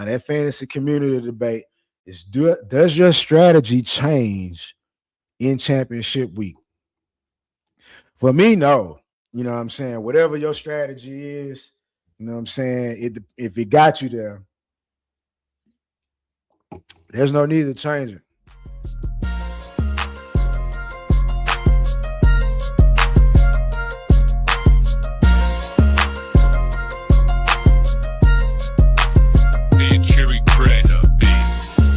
Now, that fantasy community debate is does your strategy change in championship week? For me, no. You know what I'm saying? Whatever your strategy is, you know what I'm saying? If it got you there, there's no need to change it. And Cherry Credit Beats.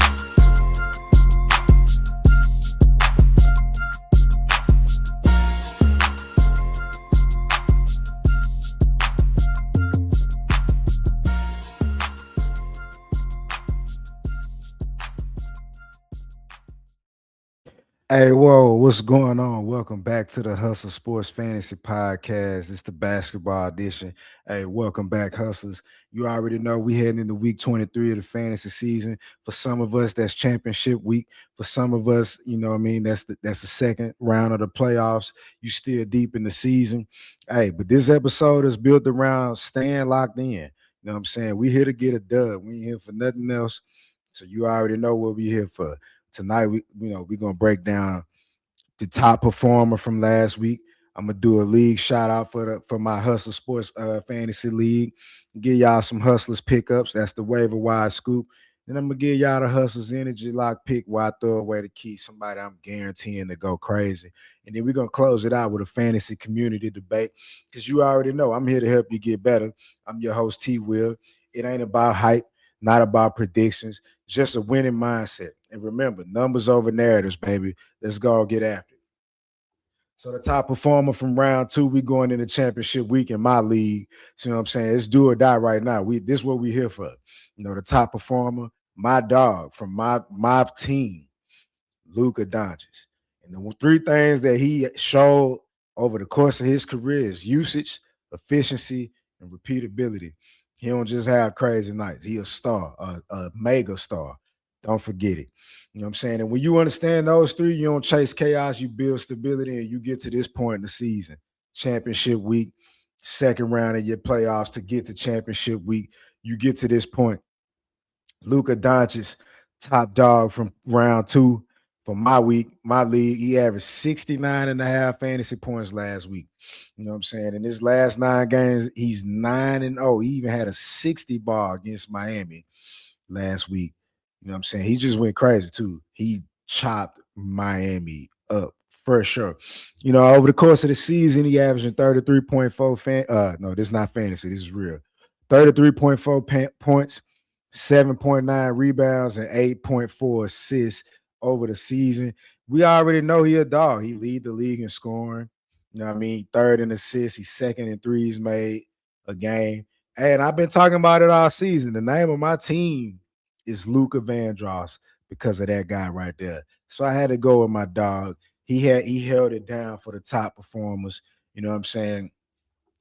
Hey, whoa, what's going on? Welcome back to the Hustle Sports Fantasy Podcast. It's the basketball edition. Hey, welcome back, Hustlers. You already know we heading into week 23 of the fantasy season. For some of us, that's championship week. For some of us, you know what I mean, that's the second round of the playoffs. You still deep in the season. Hey, but this episode is built around staying locked in. You know what I'm saying? We here to get a dub. We ain't here for nothing else. So you already know what we here for. Tonight, we're gonna break down the top performer from last week. I'm gonna do a league shout out for my Hustle Sports Fantasy League. Give y'all some Hustlers pickups. That's the waiver wide scoop. And I'm gonna give y'all the Hustlers energy lock pick where I throw away the key. Somebody I'm guaranteeing to go crazy. And then we're gonna close it out with a fantasy community debate. Because you already know I'm here to help you get better. I'm your host, T Will. It ain't about hype, not about predictions, just a winning mindset. And remember, numbers over narratives, baby. Let's go get after it. So the top performer from round two, we going into championship week in my league. So, you know what I'm saying? It's do or die right now. This is what we here for. You know, the top performer, my dog from my team, Luka Doncic. And the three things that he showed over the course of his career is usage, efficiency, and repeatability. He don't just have crazy nights. He a star, a mega star. Don't forget it. You know what I'm saying? And when you understand those three, you don't chase chaos, you build stability, and you get to this point in the season. Championship week, second round of your playoffs to get to championship week. You get to this point. Luka Doncic, top dog from round two for my week, my league. He averaged 69 and a half fantasy points last week. You know what I'm saying? In his last 9 games, he's 9-0. He even had a 60 ball against Miami last week. You know what I'm saying? He just went crazy too. He chopped Miami up for sure. You know, over the course of the season, he averaging 33.4 no, this is not fantasy. This is real. 33.4 points, 7.9 rebounds, and 8.4 assists over the season. We already know he a dog. He lead the league in scoring. You know what I mean? Third in assists. He's second in threes made a game. And I've been talking about it all season. The name of my team is Luka Vandross because of that guy right there. So I had to go with my dog. He held it down for the top performers. You know what I'm saying?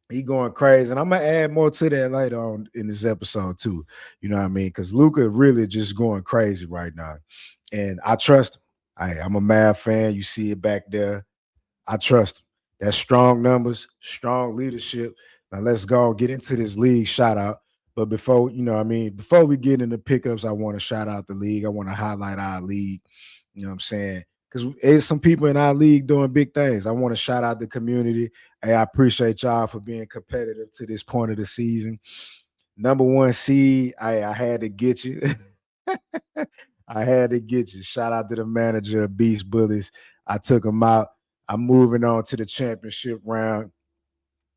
He going crazy. And I'm gonna add more to that later on in this episode, too. You know what I mean? Because Luka really just going crazy right now. And I trust him. I'm a Mad fan. You see it back there. I trust him. That's strong numbers, strong leadership. Now let's go get into this league shout out. But before, you know what I mean, before we get into pickups, I want to shout out the league. I want to highlight our league. You know what I'm saying? Because there's some people in our league doing big things. I want to shout out the community. Hey, I appreciate y'all for being competitive to this point of the season. Number one seed, I had to get you. I had to get you. Shout out to the manager of Beast Bullies. I took him out. I'm moving on to the championship round.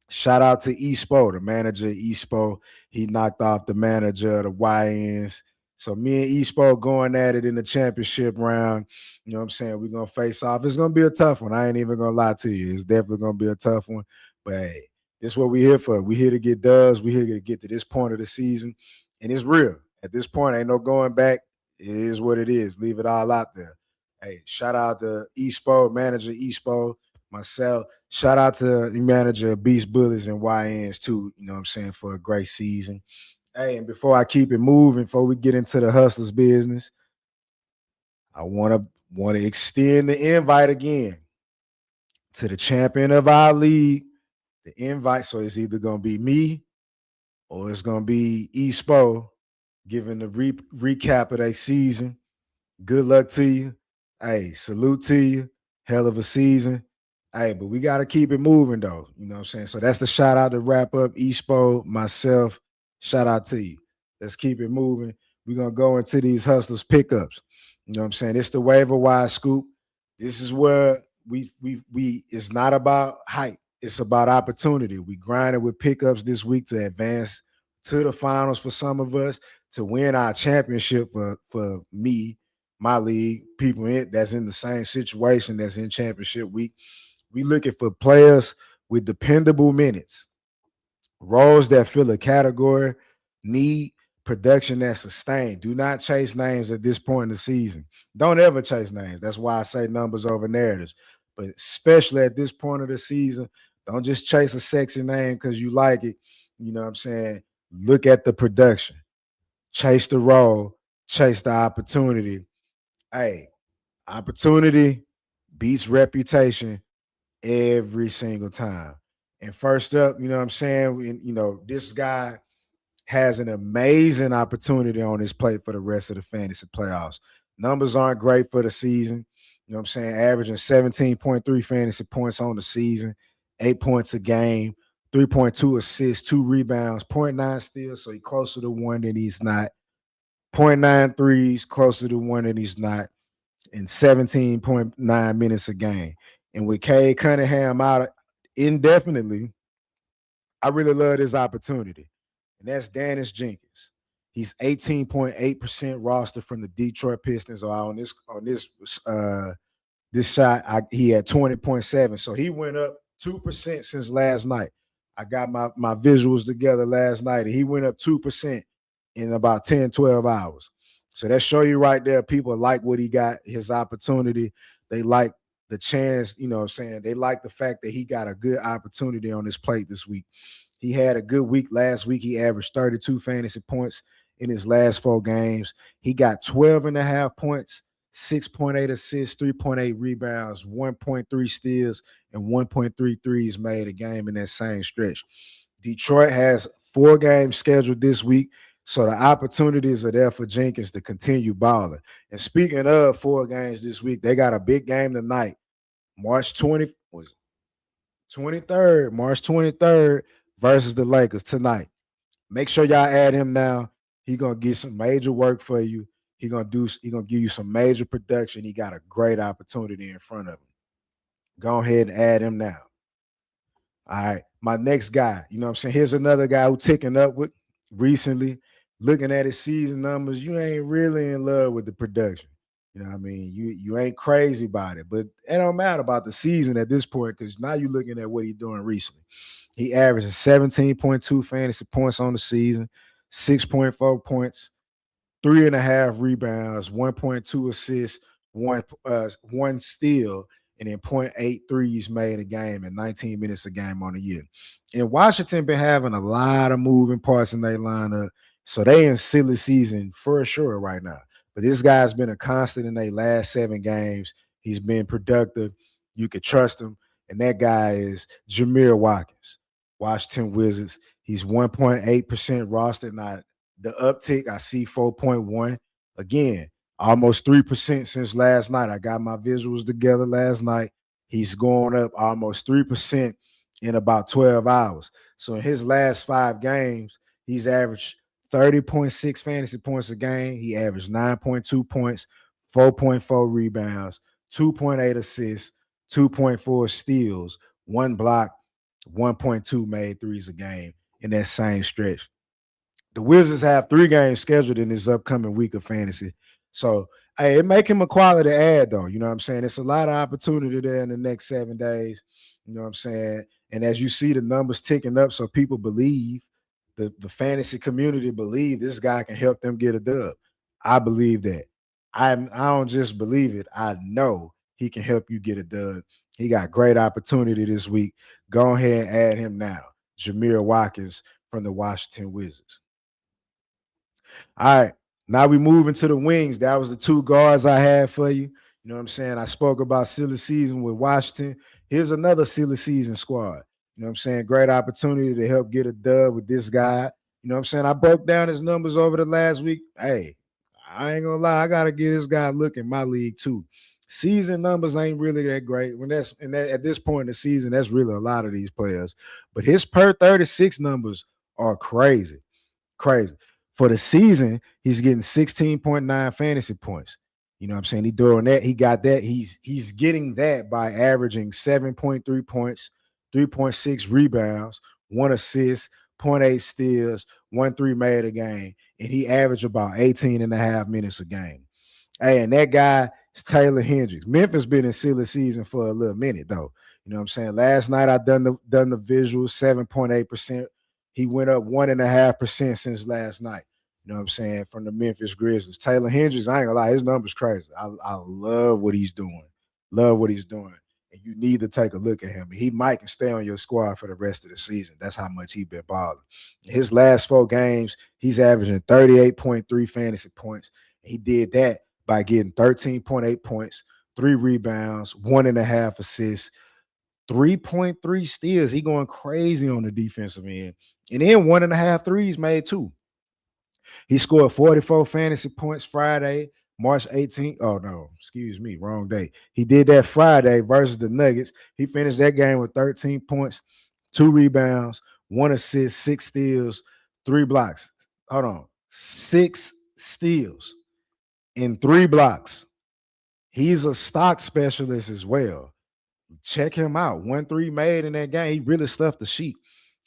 Shout out to Espo, the manager of Espo. He knocked off the manager of the YNs. So me and Espo going at it in the championship round. You know what I'm saying? We're gonna face off. It's gonna be a tough one. I ain't even gonna lie to you. It's definitely gonna be a tough one. But hey, this is what we here for. We here to get dubs. We here to get to this point of the season. And it's real. At this point, ain't no going back. It is what it is. Leave it all out there. Hey, shout out to Espo, manager Espo, myself. Shout out to the manager of Beast Bullies and YNs too, you know what I'm saying, for a great season. Hey, and before I keep it moving, before we get into the hustlers business, I want to extend the invite again to the champion of our league. The invite, so it's either gonna be me or it's gonna be Espo. giving the recap of their season. Good luck to you. Hey, salute to you. Hell of a season. Hey, but we got to keep it moving though. You know what I'm saying? So that's the shout out to wrap up. Espo, myself, shout out to you. Let's keep it moving. We're gonna go into these hustlers pickups. You know what I'm saying? It's the waiver wire scoop. This is where we it's not about hype. It's about opportunity. We grinded with pickups this week to advance to the finals for some of us, to win our championship for me, my league, people that's in the same situation that's in championship week. We looking for players with dependable minutes, roles that fill a category, need production that's sustained. Do not chase names at this point in the season. Don't ever chase names. That's why I say numbers over narratives. But especially at this point of the season, don't just chase a sexy name because you like it. You know what I'm saying? Look at the production, chase the role, chase the opportunity. Hey, opportunity beats reputation every single time. And first up, you know what I'm saying? This guy has an amazing opportunity on his plate for the rest of the fantasy playoffs. Numbers aren't great for the season. You know what I'm saying? Averaging 17.3 fantasy points on the season, 8 points a game, 3.2 assists, 2 rebounds, zero point 0.9 steals. So he's closer to one than he's not. 0.9 threes, closer to one than he's not. In 17.9 minutes a game. And with Cade Cunningham out indefinitely, I really love this opportunity. And that's Dennis Jenkins. He's 18.8% roster from the Detroit Pistons. Or this shot, he had 20.7. So he went up 2% since last night. I got my visuals together last night, and he went up 2% in about 10, 12 hours. So that show you right there, people like what he got, his opportunity. They like the chance, you know what I'm saying? They like the fact that he got a good opportunity on his plate this week. He had a good week last week. He averaged 32 fantasy points in his last 4 games. He got 12 and a half points, 6.8 assists, 3.8 rebounds, 1.3 steals, and 1.3 threes made a game in that same stretch. Detroit has 4 games scheduled this week, so the opportunities are there for Jenkins to continue balling. And speaking of 4 games this week, they got a big game tonight, March 23rd, March 23rd versus the Lakers tonight. Make sure y'all add him now. He gonna get some major work for you. He gonna give you some major production. He got a great opportunity in front of him. Go ahead and add him now. All right. My next guy, you know what I'm saying? Here's another guy who ticking up with recently. Looking at his season numbers, you ain't really in love with the production. You know what I mean? You ain't crazy about it, but it don't matter about the season at this point because now you're looking at what he's doing recently. He averages 17.2 fantasy points on the season, 6.4 points, 3.5 rebounds, 1.2 assists, one steal, and then zero point 0.8 threes made a game and 19 minutes a game on the year. And Washington been having a lot of moving parts in their lineup, so they in silly season for sure right now. But this guy's been a constant in their last 7 games. He's been productive. You could trust him. And that guy is Jameer Watkins, Washington Wizards. He's 1.8% rostered. Now, the uptick, I see 4.1. Again, almost 3% since last night. I got my visuals together last night. He's going up almost 3% in about 12 hours. So in his last 5 games, he's averaged 30.6 fantasy points a game. He averaged 9.2 points, 4.4 rebounds, 2.8 assists, 2.4 steals, 1 block, 1.2 made threes a game in that same stretch. The Wizards have 3 games scheduled in this upcoming week of fantasy. So, hey, it make him a quality ad, though. You know what I'm saying? It's a lot of opportunity there in the next 7 days. You know what I'm saying? And as you see the numbers ticking up, so people believe, the fantasy community believe this guy can help them get a dub. I believe that. I don't just believe it. I know he can help you get a dub. He got great opportunity this week. Go ahead and add him now. Jameer Watkins from the Washington Wizards. All right. Now we move into the wings. That was the 2 guards I had for you. You know what I'm saying? I spoke about silly season with Washington. Here's another silly season squad. You know what I'm saying? Great opportunity to help get a dub with this guy. You know what I'm saying? I broke down his numbers over the last week. Hey, I ain't gonna lie, I gotta give this guy a look in my league too. Season numbers ain't really that great. When that's and that at this point in the season, that's really a lot of these players. But his per 36 numbers are crazy. Crazy. For the season, he's getting 16.9 fantasy points. You know what I'm saying? He doing that. He got that. He's getting that by averaging 7.3 points, 3.6 rebounds, 1 assist, zero point 0.8 steals, 1 3 made a game. And he averaged about 18 and a half minutes a game. Hey, and that guy is Taylor Hendricks. Memphis been in silly season for a little minute though. You know what I'm saying? Last night I done the visual 7.8%. He went up 1.5% since last night. You know what I'm saying? From the Memphis Grizzlies. Taylor Hendricks, I ain't gonna lie, his numbers crazy. I love what he's doing. Love what he's doing. And you need to take a look at him. He might can stay on your squad for the rest of the season. That's how much he been balling. His last 4 games, he's averaging 38.3 fantasy points. He did that by getting 13.8 points, 3 rebounds, 1.5 assists, 3.3 steals. He going crazy on the defensive end. And then 1.5 threes made too. He scored 44 fantasy points Friday, March 18th. Oh, no, excuse me, wrong day. He did that Friday versus the Nuggets. He finished that game with 13 points, 2 rebounds, 1 assist, 6 steals, 3 blocks. Hold on, 6 steals in 3 blocks. He's a stock specialist as well. Check him out. 1 3 made in that game. He really stuffed the sheet.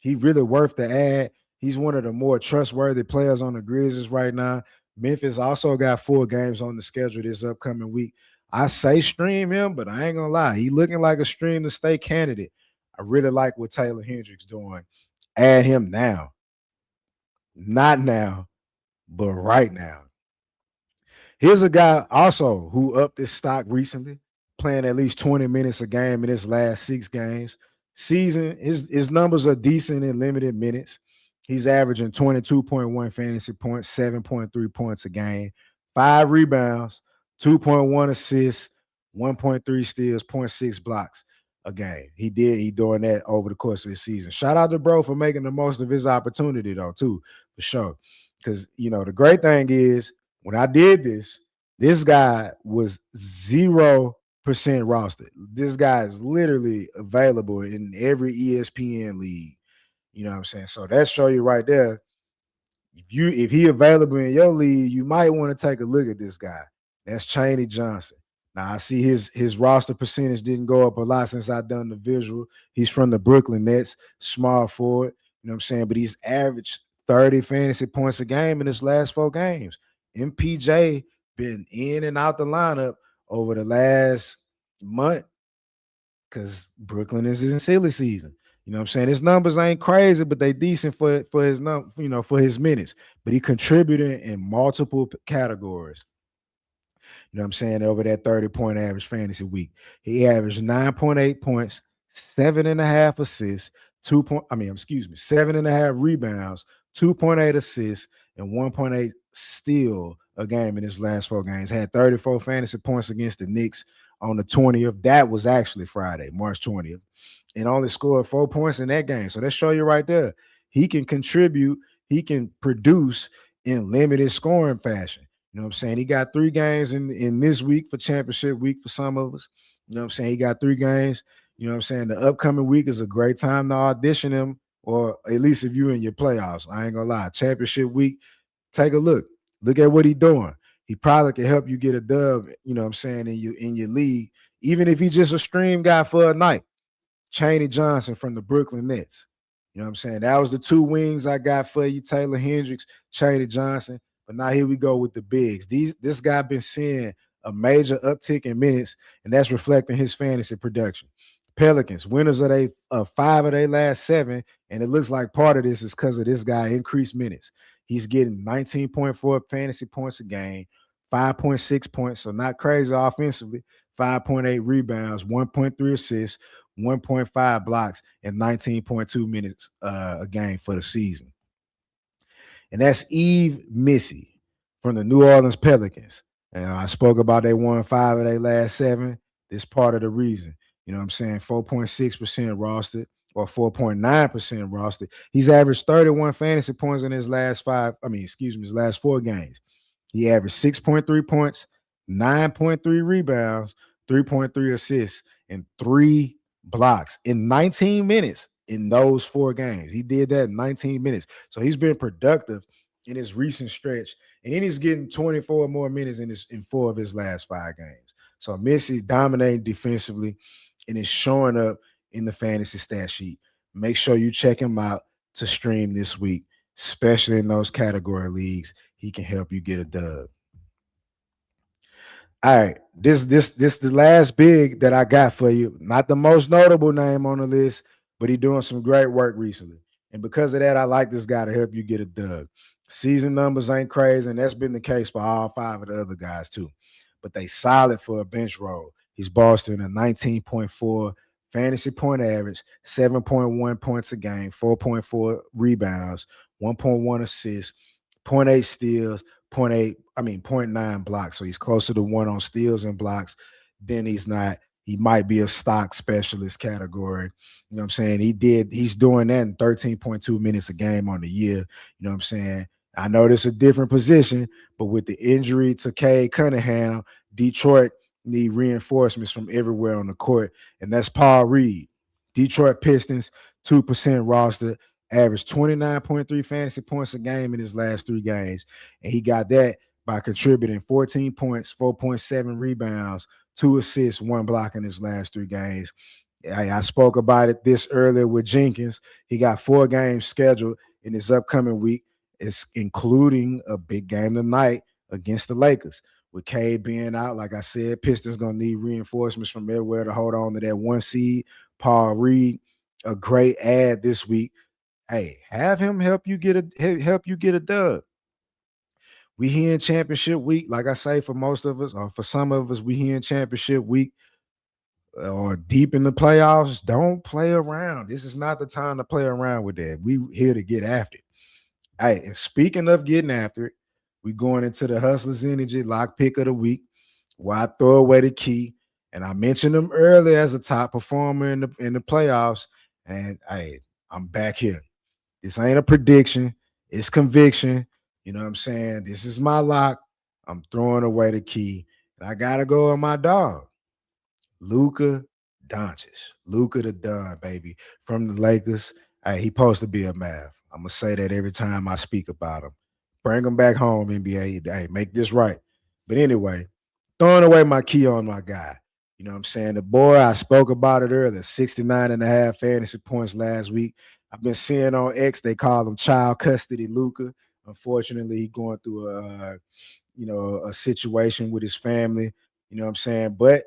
He really worth the ad. He's one of the more trustworthy players on the Grizzlies right now. Memphis also got 4 games on the schedule this upcoming week. I say stream him, but I ain't gonna lie. He looking like a stream to stay candidate. I really like what Taylor Hendricks doing. Add him now. Not now, but right now. Here's a guy also who upped his stock recently, playing at least 20 minutes a game in his last 6 games. Season, his numbers are decent in limited minutes. He's averaging 22.1 fantasy points, 7.3 points a game, 5 rebounds, 2.1 assists, 1.3 steals, zero point 0.6 blocks a game. He doing that over the course of the season. Shout out to bro for making the most of his opportunity, though, too, for sure. Because the great thing is when I did this guy was 0% rostered. This guy is literally available in every ESPN league. You know what I'm saying? So that show you right there. If he available in your league, you might want to take a look at this guy. That's Chaney Johnson. Now I see his roster percentage didn't go up a lot since I done the visual. He's from the Brooklyn Nets, small forward. You know what I'm saying? But he's averaged 30 fantasy points a game in his last 4 games. MPJ been in and out the lineup over the last month because Brooklyn is in silly season. You know what I'm saying? His numbers ain't crazy, but they decent for his for his minutes. But he contributed in multiple categories. You know what I'm saying? Over that 30-point average fantasy week. He averaged 9.8 points, 7.5 assists, 7.5 rebounds, 2.8 assists, and 1.8 steal a game in his last 4 games. Had 34 fantasy points against the Knicks on the 20th. That was actually Friday, March 20th. And only scored 4 points in that game. So that show you right there. He can contribute, he can produce in limited scoring fashion. You know what I'm saying? He got 3 games in this week for championship week for some of us. You know what I'm saying? He got 3 games. You know what I'm saying? The upcoming week is a great time to audition him, or at least if you're in your playoffs. I ain't gonna lie. Championship week, take a look. Look at what he's doing. He probably can help you get a dub, you know what I'm saying, in your league, even if he's just a stream guy for a night. Chaney Johnson from the Brooklyn Nets. You know what I'm saying? That was the 2 wings I got for you, Taylor Hendricks, Chaney Johnson. But now here we go with the bigs. This guy been seeing a major uptick in minutes, and that's reflecting his fantasy production. Pelicans, winners of 5 of their last 7, and it looks like part of this is because of this guy increased minutes. He's getting 19.4 fantasy points a game, 5.6 points, so not crazy offensively, 5.8 rebounds, 1.3 assists, 1.5 blocks, and 19.2 minutes a game for the season. And that's Eve Missy from the New Orleans Pelicans. And I spoke about they won 5 of their last 7. This part of the reason. You know what I'm saying? 4.6% rostered or 4.9% rostered. He's averaged 31 fantasy points in his last his last 4 games. He averaged 6.3 points, 9.3 rebounds, 3.3 assists, and 3 blocks in 19 minutes in those 4 games. He did that in 19 minutes. So he's been productive in his recent stretch. And then he's getting 24 more minutes in 4 of his last 5 games. So Missy dominating defensively and is showing up in the fantasy stat sheet. Make sure you check him out to stream this week, especially in those category leagues. He can help you get a dub. All right, this the last big that I got for you. Not the most notable name on the list, but he's doing some great work recently. And because of that, I like this guy to help you get a dub. Season numbers ain't crazy, and that's been the case for all 5 of the other guys too. But they solid for a bench role. He's boasting a 19.4 fantasy point average, 7.1 points a game, 4.4 rebounds, 1.1 assists, point 0.8 steals, point 0.9 blocks. So he's closer to 1 on steals and blocks than he's not. He might be a stock specialist category. You know what I'm saying? He's doing that in 13.2 minutes a game on the year. You know what I'm saying? I know this is a different position, but with the injury to Cade Cunningham, Detroit need reinforcements from everywhere on the court, and that's Paul Reed. Detroit Pistons, 2% roster, averaged 29.3 fantasy points a game in his last 3 games. And he got that by contributing 14 points, 4.7 rebounds, 2 assists, 1 block in his last 3 games. I spoke about it this earlier with Jenkins. He got 4 games scheduled in his upcoming week. It's including a big game tonight against the Lakers. With Cade being out, like I said, Pistons gonna need reinforcements from everywhere to hold on to that 1 seed. Paul Reed, a great ad this week. Hey, have him help you get a dub. We here in championship week, like I say, for most of us, or for some of us, we here in championship week or deep in the playoffs. Don't play around. This is not the time to play around with that. We here to get after it. Hey, and speaking of getting after it, we going into the Hustlers Energy lock pick of the week, where I throw away the key. And I mentioned him earlier as a top performer in the playoffs. And hey, I'm back here. This ain't a prediction, it's conviction. You know what I'm saying? This is my lock. I'm throwing away the key. And I gotta go with my dog. Luka Doncic. Luka the Don, baby, from the Lakers. Hey, he supposed to be a Mav. I'm gonna say that every time I speak about him. Bring him back home, NBA. Hey, make this right. But anyway, throwing away my key on my guy. You know what I'm saying? The boy, I spoke about it earlier, 69 and a half fantasy points last week. I've been seeing on X, they call him child custody Luka. Unfortunately, he going through a situation with his family. You know what I'm saying? But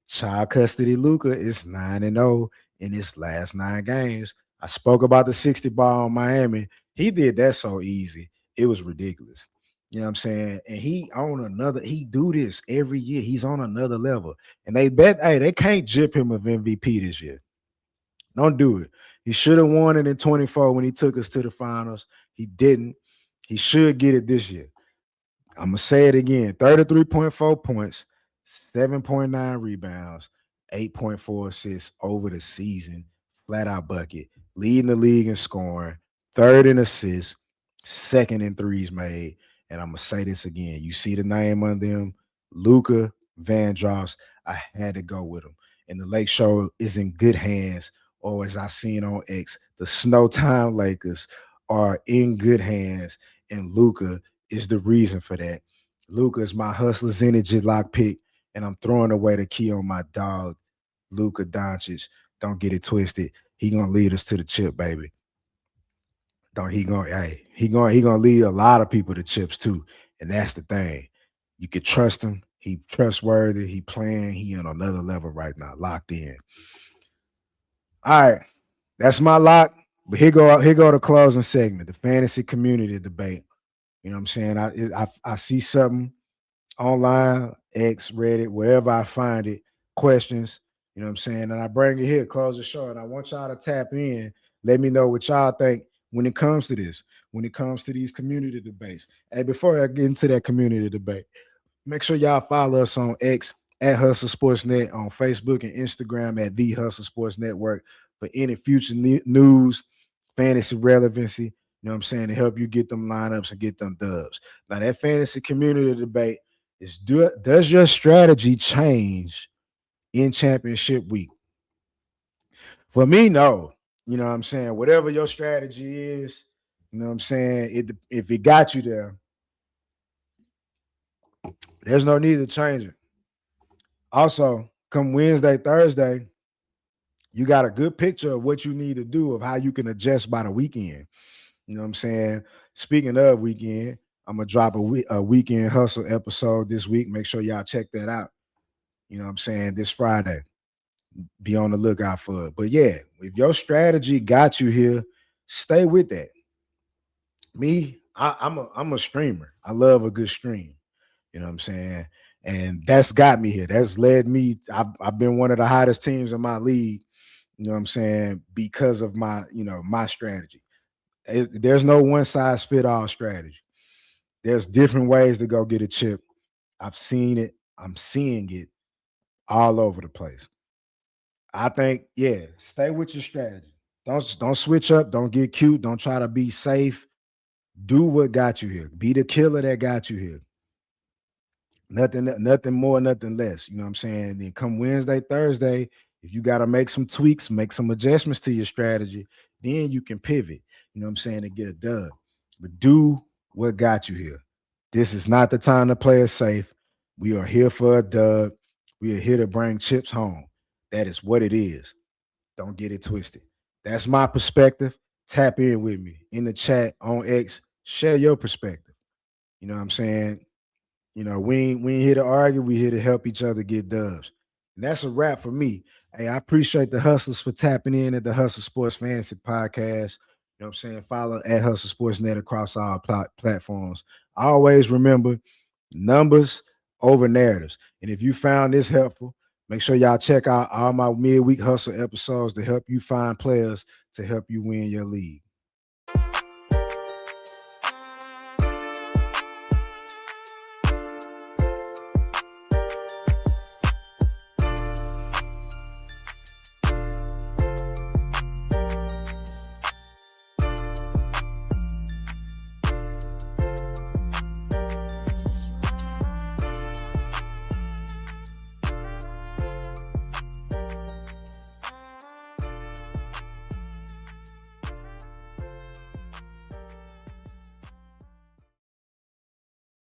child custody Luka is 9-0 in his last 9 games. I spoke about the 60 ball on Miami. He did that so easy. It was ridiculous. You know what I'm saying? And he do this every year. He's on another level. And they bet, hey, they can't jip him of MVP this year. Don't do it. He should have won it in 24 when he took us to the finals. He didn't. He should get it this year. I'm going to say it again. 33.4 points, 7.9 rebounds, 8.4 assists over the season. Flat out bucket. Leading the league in scoring. Third in assists. Second in threes made. And I'm going to say this again. You see the name under him, Luka Vandross. I had to go with him. And the Lake Show is in good hands. Or as I seen on X, the Snowtime Lakers are in good hands. And Luka is the reason for that. Luka is my Hustlers Energy lock pick, and I'm throwing away the key on my dog, Luka Doncic. Don't get it twisted. He gonna lead us to the chip, baby. Don't he gonna lead a lot of people to chips too, and that's the thing. You can trust him. He trustworthy. He playing. He on another level right now, locked in. All right, that's my lock. But here go the closing segment, the fantasy community debate. You know what I'm saying? I see something online, X, Reddit, wherever I find it, questions, you know what I'm saying? And I bring it here, close the show. And I want y'all to tap in. Let me know what y'all think when it comes to this, when it comes to these community debates. Hey, before I get into that community debate, make sure y'all follow us on X at Hustle Sports Net, on Facebook and Instagram at The Hustle Sports Network. for any future news, fantasy relevancy, you know what I'm saying, to help you get them lineups and get them dubs. Now, that fantasy community debate is does your strategy change in championship week? For me, no. You know what I'm saying? Whatever your strategy is, you know what I'm saying? If it got you there, there's no need to change it. Also, come Wednesday, Thursday, you got a good picture of what you need to do of how you can adjust by the weekend. You know what I'm saying? Speaking of weekend, I'm gonna drop a weekend hustle episode this week. Make sure y'all check that out. You know what I'm saying? This Friday. Be on the lookout for it. But yeah, if your strategy got you here, stay with that. Me, I'm a streamer. I love a good stream. You know what I'm saying? And that's got me here. That's led me. I've been one of the hottest teams in my league. You know what I'm saying? Because of my strategy. There's no one size fit all strategy. There's different ways to go get a chip. I've seen it. I'm seeing it all over the place. I think, yeah, stay with your strategy. Don't switch up. Don't get cute. Don't try to be safe. Do what got you here. Be the killer that got you here. Nothing more, nothing less. You know what I'm saying? Then come Wednesday, Thursday, if you got to make some tweaks, make some adjustments to your strategy, then you can pivot. You know what I'm saying? To get a dub. But do what got you here. This is not the time to play it safe. We are here for a dub. We are here to bring chips home. That is what it is. Don't get it twisted. That's my perspective. Tap in with me in the chat on X. Share your perspective. You know what I'm saying? We ain't here to argue. We here to help each other get dubs. And that's a wrap for me. Hey, I appreciate the hustlers for tapping in at the Hustle Sports Fantasy Podcast. You know what I'm saying? Follow at Hustle Sports Net across all platforms. Always remember numbers over narratives. And if you found this helpful, make sure y'all check out all my midweek hustle episodes to help you find players to help you win your league.